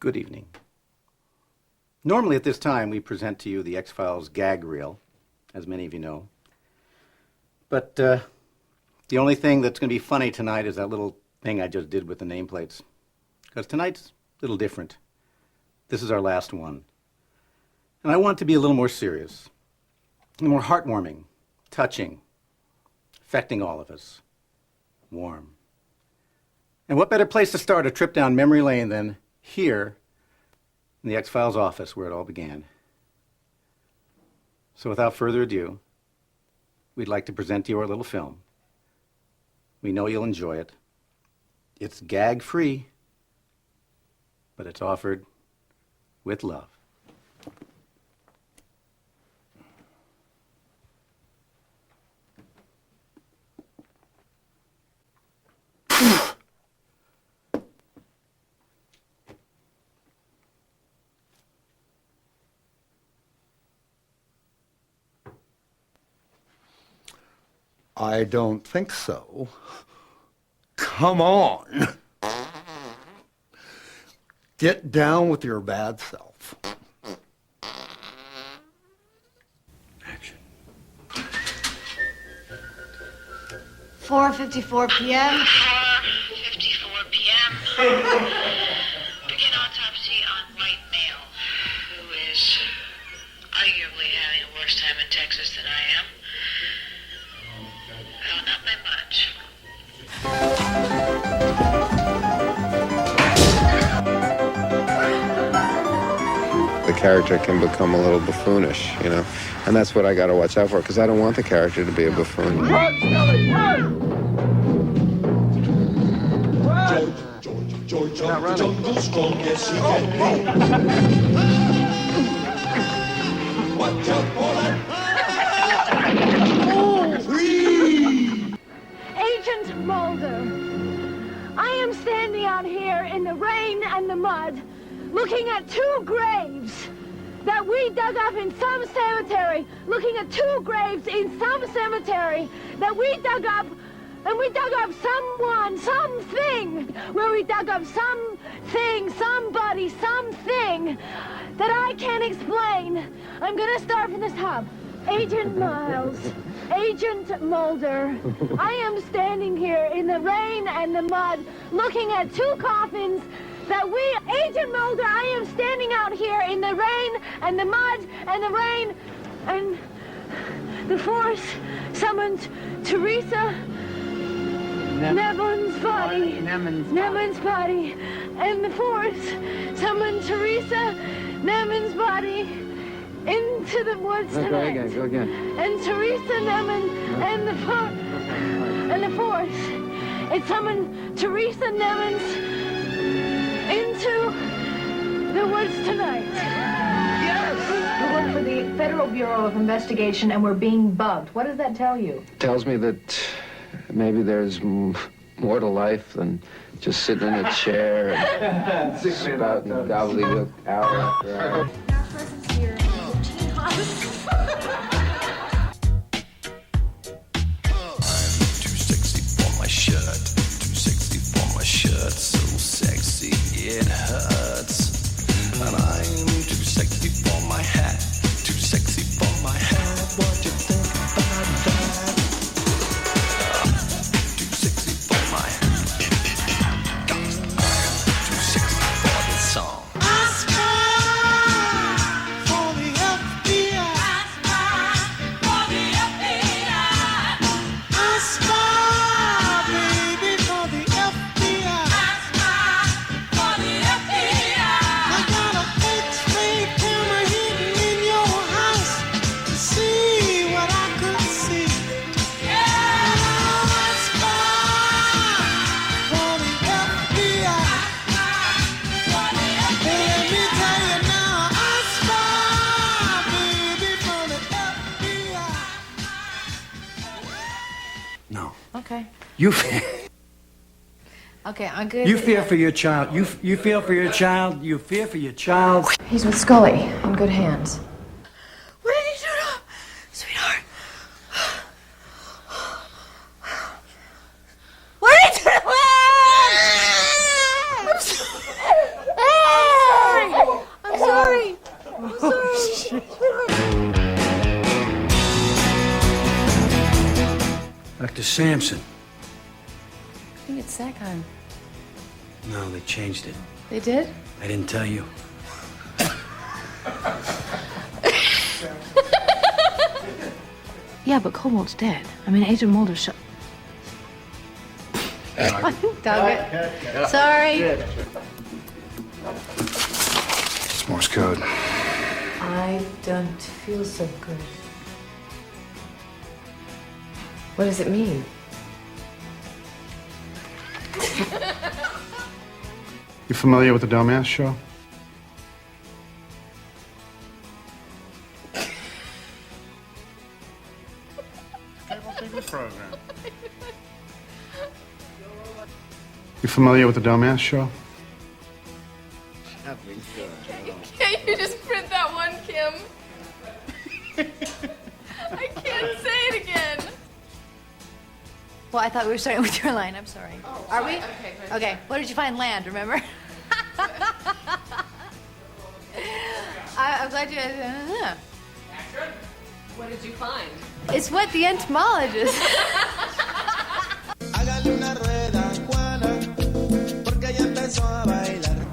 Good evening. Normally at this time we present to you the X-Files gag reel, as many of you know. But the only thing that's going to be funny tonight is that little thing I just did with the nameplates. Because tonight's a little different. This is our last one. And I want it to be a little more serious, a little more heartwarming, touching, affecting all of us, warm. And what better place to start a trip down memory lane than here in the X-Files office where it all began. So without further ado, we'd like to present to you our little film. We know you'll enjoy it. It's gag-free, but it's offered with love. I don't think so. Come on. Get down with your bad self. Action. 4:54 p.m. 4:54 p.m. Begin autopsy on white male who is arguably having a worse time in Texas than I am. Well, not by much. The character can become a little buffoonish, you know, and that's what I got to watch out for, because I don't want the character to be a buffoon. George of the jungle strong, yes he can be. Watch out for that. Agent Mulder, I am standing out here in the rain and the mud, looking at two graves that we dug up in some cemetery, looking at two graves in some cemetery that we dug up, and we dug up someone, something, where we dug up something, somebody, something that I can't explain. I'm gonna start from the top. Agent Miles, Agent Mulder, I am standing here in the rain and the mud, looking at two coffins that we, Agent Mulder, I am standing out here in the rain and the mud and the rain, and the force summoned Teresa Nevin's body, Nevin's body, and the force summoned Teresa Nevin's body into the woods tonight. Go again. And Teresa Nevin and the force, it summoned Teresa Nevin's into the woods tonight. Yes! We work for the Federal Bureau of Investigation and we're being bugged. What does that tell you? Tells me that maybe there's more to life than just sitting in a chair and spouting gobbledygook hour after hour. So sexy it hurts. And I'm too sexy for my hat. Too sexy for my hat. What do you think about that? Too sexy for my hat. I'm too sexy for this song. I spy for the FBI. I spy for the FBI. I spy, baby, for the FBI. No. Okay. You Okay, I'm good. you fear for your child. You feel for your child. You fear for your child. He's with Scully, in good hands. What did he do to him, sweetheart? What did he do to him? Samson. I think it's Sackheim. No, they changed it. They did? I didn't tell you. Yeah, but Cobalt's dead. I mean, Agent Mulder shot. Dog it. Sorry. It's Morse code. I don't feel so good. What does it mean? You familiar with the Dumbass Show? You familiar with the Dumbass Show? Can't you just print that one, Kim? I can't say it again. Well, I thought we were starting with your line. I'm sorry. Are we? Okay. Okay. What did you find? Land, remember? I'm glad you guys. What did you find? It's what the entomologist.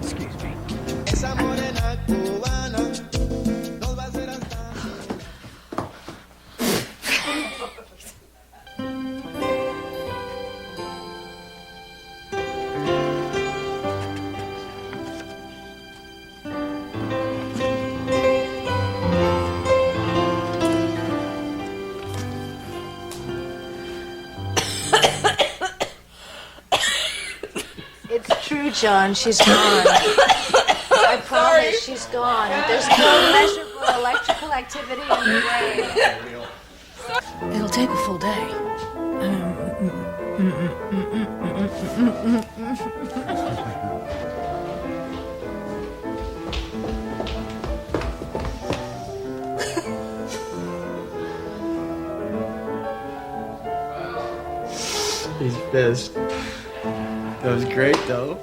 Excuse me. Esa morena cubana nos va a hacer hasta... It's true, John. She's gone. I promise she's gone. There's no measurable electrical activity in the brain. It'll take a full day. He's pissed. That was great, though.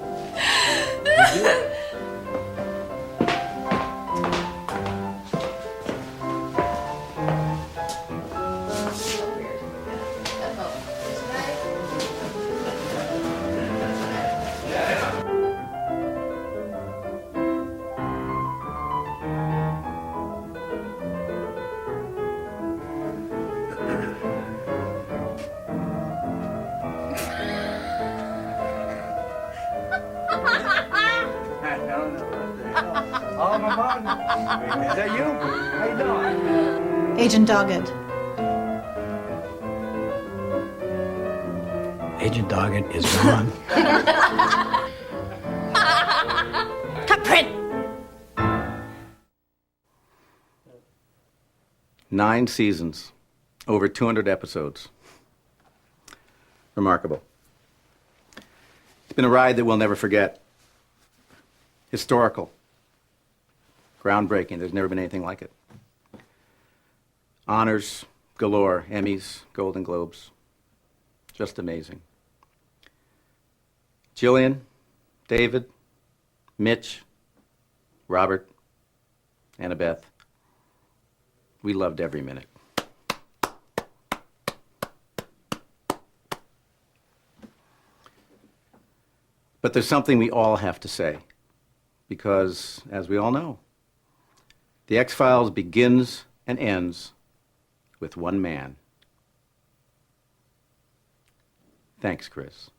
Is that you? How you doing? Agent Doggett. Agent Doggett is gone. Cut print. 9 seasons, over 200 episodes. Remarkable. It's been a ride that we'll never forget. Historical. Groundbreaking. There's never been anything like it. Honors galore, Emmys, Golden Globes. Just amazing. Jillian, David, Mitch, Robert, Annabeth. We loved every minute. But there's something we all have to say, because, as we all know, The X-Files begins and ends with one man. Thanks, Chris.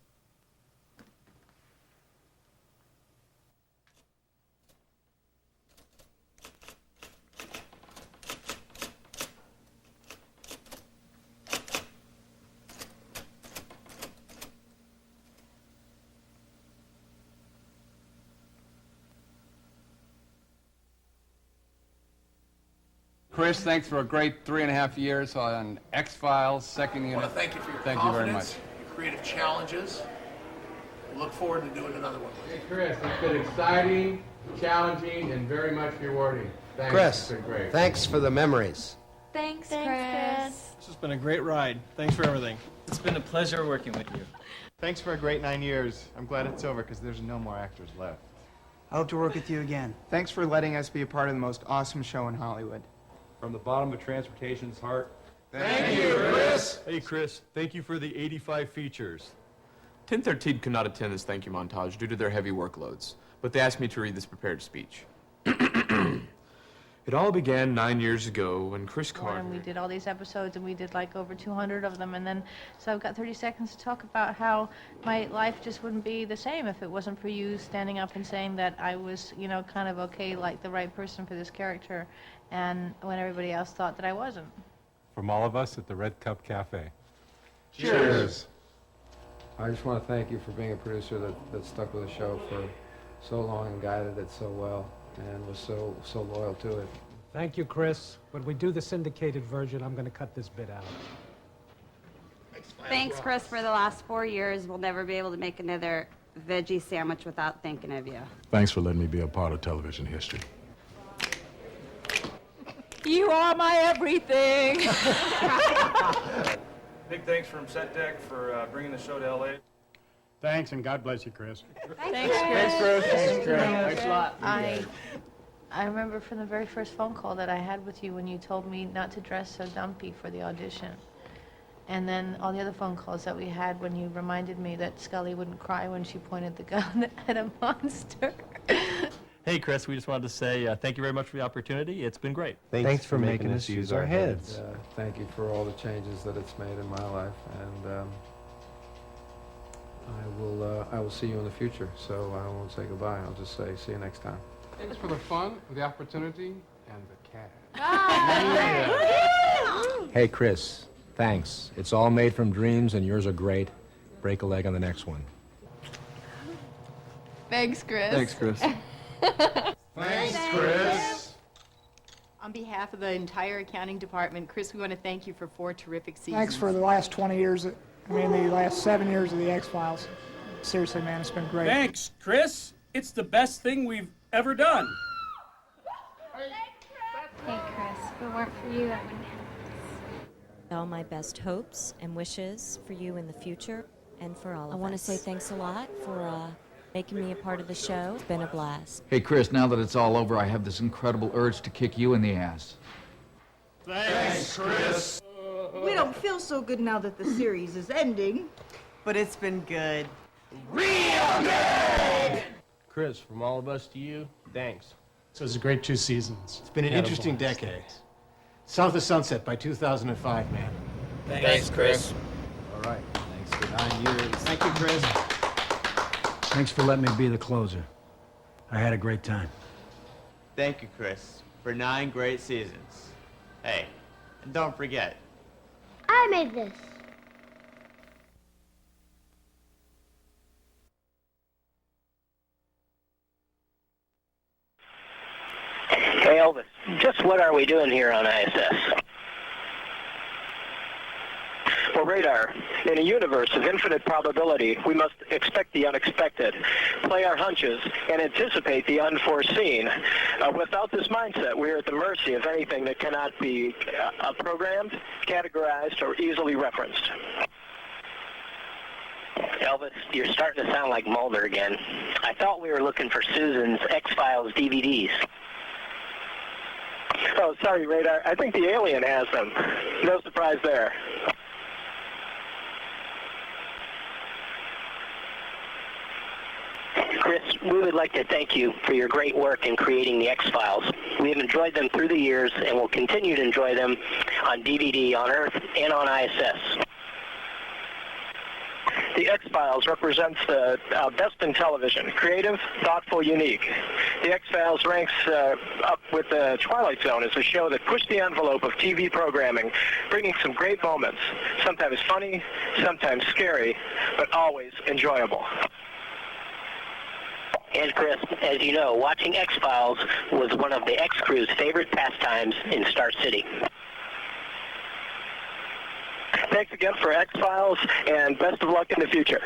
Chris, thanks for a great 3.5 years on X-Files, second unit. I want to thank you for your Thank you very much. confidence, your creative challenges. Look forward to doing another one. Hey, Chris, it's been exciting, challenging, and very much rewarding. Thanks. Chris, It's been great. thanks for the memories. Thanks, Chris. This has been a great ride. Thanks for everything. It's been a pleasure working with you. Thanks for a great 9 years. I'm glad it's over because there's no more actors left. I hope to work with you again. Thanks for letting us be a part of the most awesome show in Hollywood. From the bottom of transportation's heart, Thank you, Chris. Hey, Chris, thank you for the 85 features. 1013 could not attend this thank you montage due to their heavy workloads, but they asked me to read this prepared speech. It all began 9 years ago when Chris Carter... And we did all these episodes, and we did like over 200 of them, and then, so I've got 30 seconds to talk about how my life just wouldn't be the same if it wasn't for you standing up and saying that I was, you know, kind of okay, like the right person for this character, and when everybody else thought that I wasn't. From all of us at the Red Cup Cafe. Cheers. I just want to thank you for being a producer that stuck with the show for so long and guided it so well and was so loyal to it. Thank you, Chris. When we do the syndicated version, I'm going to cut this bit out. Thanks, Chris, for the last 4 years. We'll never be able to make another veggie sandwich without thinking of you. Thanks for letting me be a part of television history. You are my everything. Big thanks from Set Deck for bringing the show to LA. Thanks, and God bless you, Chris. Thanks, Chris. Thanks, Chris. Thanks a lot. I remember from the very first phone call that I had with you when you told me not to dress so dumpy for the audition. And then all the other phone calls that we had when you reminded me that Scully wouldn't cry when she pointed the gun at a monster. Hey, Chris, we just wanted to say thank you very much for the opportunity. It's been great. Thanks for making us use our heads. Thank you for all the changes that it's made in my life, and I will see you in the future, so I won't say goodbye. I'll just say see you next time. Thanks for the fun, the opportunity, and the cash. Hey, Chris, thanks. It's all made from dreams, and yours are great. Break a leg on the next one. Thanks, Chris. Thanks, Chris. Thanks, Chris. On behalf of the entire accounting department, Chris, we want to thank you for 4 terrific seasons. Thanks for the last 20 years, the last 7 years of the X-Files. Seriously, man, it's been great. Thanks, Chris. It's the best thing we've ever done. Hey, Chris, if it weren't for you, I wouldn't have. All my best hopes and wishes for you in the future and for all of us. I want to say thanks a lot for making me a part of the show. It's been a blast. Hey, Chris, now that it's all over, I have this incredible urge to kick you in the ass. Thanks, Chris. We don't feel so good now that the series is ending. But it's been good. Real good! Chris, from all of us to you, thanks. So it's a great 2 seasons. It's been an interesting decade. South of Sunset by 2005, man. Thanks, Chris. All right. Thanks for 9 years. Thank you, Chris. Thanks for letting me be the closer. I had a great time. Thank you, Chris, for 9 great seasons. Hey, and don't forget, I made this. Hey, Elvis, just what are we doing here on ISS? Well, Radar, in a universe of infinite probability, we must expect the unexpected, play our hunches, and anticipate the unforeseen. Without this mindset, we are at the mercy of anything that cannot be programmed, categorized, or easily referenced. Elvis, you're starting to sound like Mulder again. I thought we were looking for Susan's X-Files DVDs. Oh, sorry, Radar. I think the alien has them. No surprise there. Chris, we would like to thank you for your great work in creating the X-Files. We have enjoyed them through the years and will continue to enjoy them on DVD, on Earth, and on ISS. The X-Files represents the best in television, creative, thoughtful, unique. The X-Files ranks up with The Twilight Zone as a show that pushed the envelope of TV programming, bringing some great moments, sometimes funny, sometimes scary, but always enjoyable. And Chris, as you know, watching X-Files was one of the X-Crew's favorite pastimes in Star City. Thanks again for X-Files, and best of luck in the future.